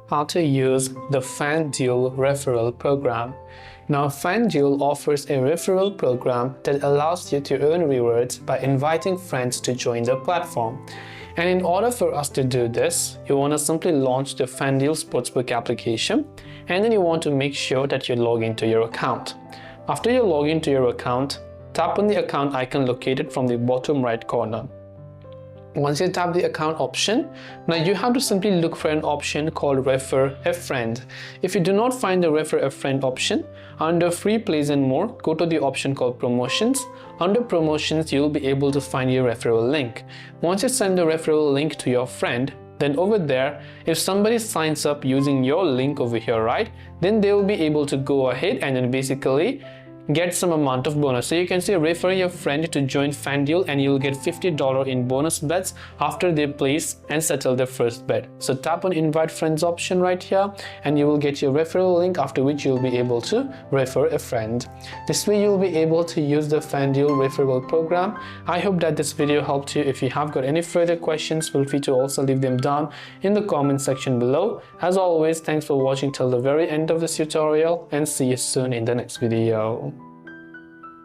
How to use the FanDuel referral program. Now, FanDuel offers a referral program that allows you to earn rewards by inviting friends to join the platform. And in order for us to do this, you want to simply launch the FanDuel Sportsbook application, and then you want to make sure that you log into your account. After you log into your account, tap on the account icon located from the bottom right corner. Once you tap the account option, now you have to simply look for an option called Refer a Friend. If you do not find the Refer a Friend option, under Free Plays and More, go to the option called Promotions. Under Promotions, you'll be able to find your referral link. Once you send the referral link to your friend, then over there, if somebody signs up using your link over here, right, then they will be able to go ahead and then basically get some amount of bonus. So you can say refer your friend to join FanDuel and you'll get $50 in bonus bets after they place and settle their first bet. So tap on invite friends option right here and you will get your referral link, after which you'll be able to refer a friend. This way you'll be able to use the FanDuel referral program. I hope that this video helped you. If you have got any further questions, feel free to also leave them down in the comment section below. As always, thanks for watching till the very end of this tutorial and see you soon in the next video.